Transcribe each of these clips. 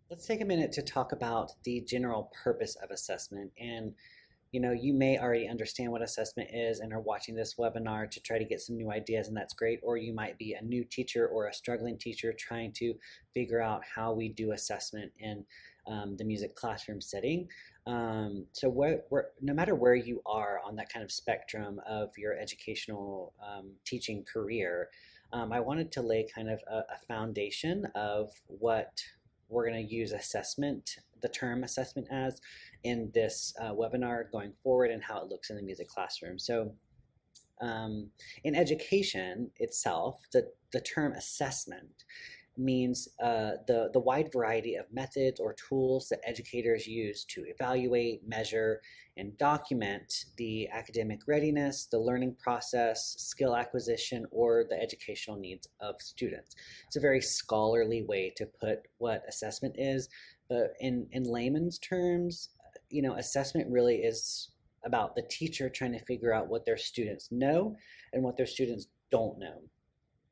Let's take a minute to talk about the general purpose of assessment. And, you may already understand what assessment is and are watching this webinar to try to get some new ideas, and that's great. Or you might be a new teacher or a struggling teacher trying to figure out how we do assessment in the music classroom setting. No matter where you are on that kind of spectrum of your educational teaching career, I wanted to lay kind of a foundation of what we're going to use the term assessment as in this webinar going forward and how it looks in the music classroom. So in education itself, the term assessment means the wide variety of methods or tools that educators use to evaluate, measure, and document the academic readiness, the learning process, skill acquisition, or the educational needs of students. It's a very scholarly way to put what assessment is, but in layman's terms, assessment really is about the teacher trying to figure out what their students know and what their students don't know.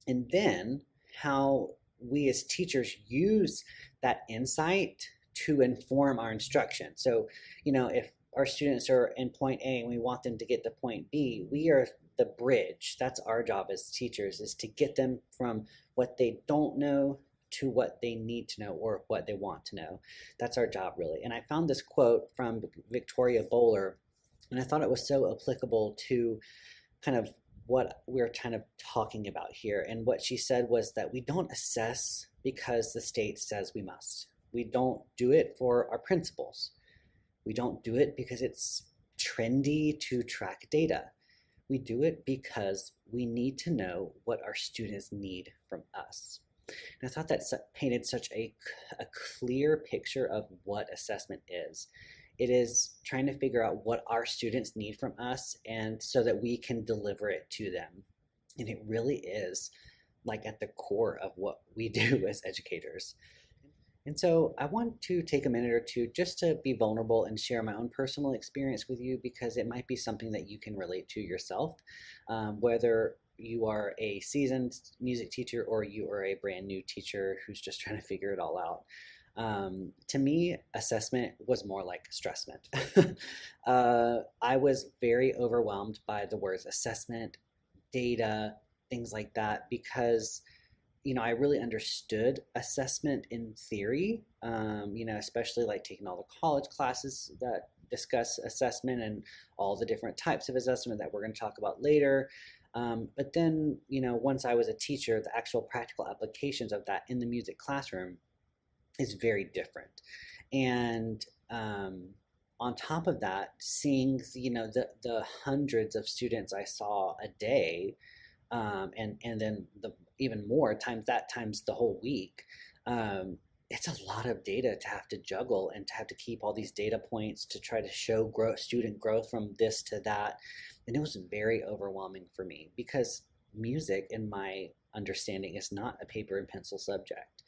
And then how we as teachers use that insight to inform our instruction. So, if our students are in point A and we want them to get to point B, we are the bridge. That's our job as teachers, is to get them from what they don't know to what they need to know or what they want to know. That's our job, really. And I found this quote from Victoria Bowler, and I thought it was so applicable to kind of what we're kind of talking about here. And what she said was that we don't assess because the state says we must. We don't do it for our principles. We don't do it because it's trendy to track data. We do it because we need to know what our students need from us. And I thought that painted such a clear picture of what assessment is. It is trying to figure out what our students need from us, and so that we can deliver it to them. And it really is like at the core of what we do as educators. And so I want to take a minute or two just to be vulnerable and share my own personal experience with you, because it might be something that you can relate to yourself, whether you are a seasoned music teacher or you are a brand new teacher who's just trying to figure it all out. To me, assessment was more like stressment. I was very overwhelmed by the words assessment, data, things like that, because I really understood assessment in theory, especially like taking all the college classes that discuss assessment and all the different types of assessment that we're going to talk about later. But then, once I was a teacher, the actual practical applications of that in the music classroom is very different. And on top of that, seeing the hundreds of students I saw a day, and then even more times the whole week, it's a lot of data to have to juggle and to have to keep all these data points to try to show student growth from this to that. And it was very overwhelming for me, because music, in my understanding, is not a paper and pencil subject.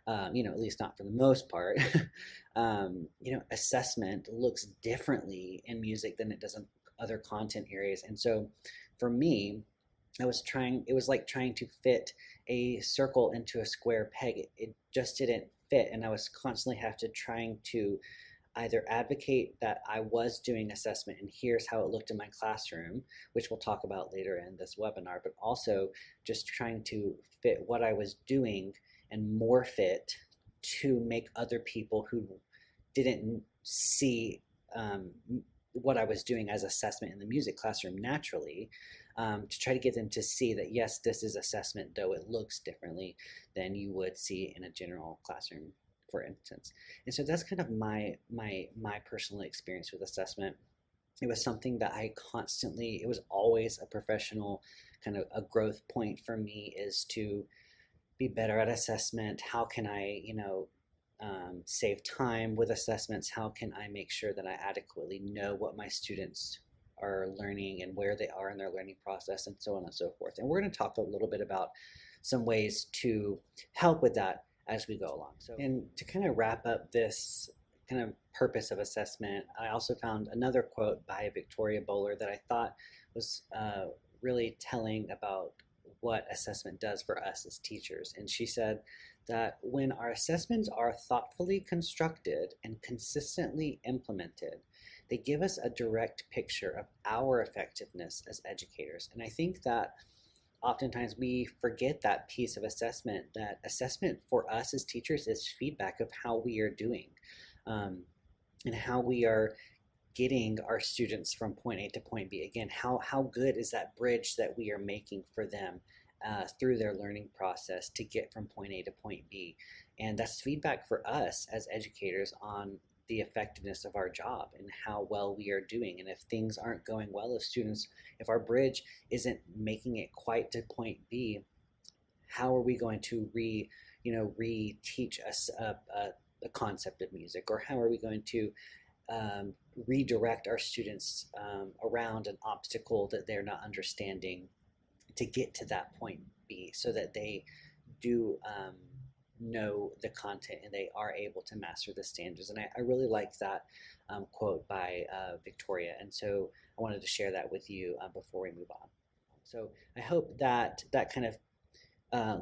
At least not for the most part. Assessment looks differently in music than it does in other content areas. And so for me, it was like trying to fit a circle into a square peg. It just didn't fit. And I was constantly trying to either advocate that I was doing assessment and here's how it looked in my classroom, which we'll talk about later in this webinar, but also just trying to fit what I was doing and morph it to make other people who didn't see what I was doing as assessment in the music classroom naturally, to try to get them to see that, yes, this is assessment, though it looks differently than you would see in a general classroom, for instance. And so that's kind of my personal experience with assessment. It was something that it was always a professional kind of a growth point for me, is to be better at assessment. How can I, save time with assessments? How can I make sure that I adequately know what my students are learning and where they are in their learning process, and so on and so forth. And we're going to talk a little bit about some ways to help with that as we go along. So, and to kind of wrap up this kind of purpose of assessment, I also found another quote by Victoria Bowler that I thought was really telling about what assessment does for us as teachers. And she said that when our assessments are thoughtfully constructed and consistently implemented, they give us a direct picture of our effectiveness as educators. And I think that oftentimes we forget that piece of assessment, that assessment for us as teachers is feedback of how we are doing, and how we are getting our students from point A to point B. Again, how good is that bridge that we are making for them through their learning process to get from point A to point B. And that's feedback for us as educators on the effectiveness of our job and how well we are doing. And if things aren't going well, if our bridge isn't making it quite to point B, how are we going to re-teach us a concept of music, or how are we going to redirect our students around an obstacle that they're not understanding to get to that point B, so that they do know the content and they are able to master the standards. And I really like that quote by Victoria, and so I wanted to share that with you before we move on. So I hope that that kind of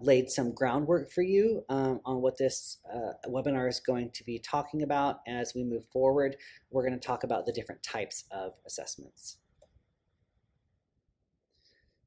laid some groundwork for you on what this webinar is going to be talking about. As we move forward, we're going to talk about the different types of assessments.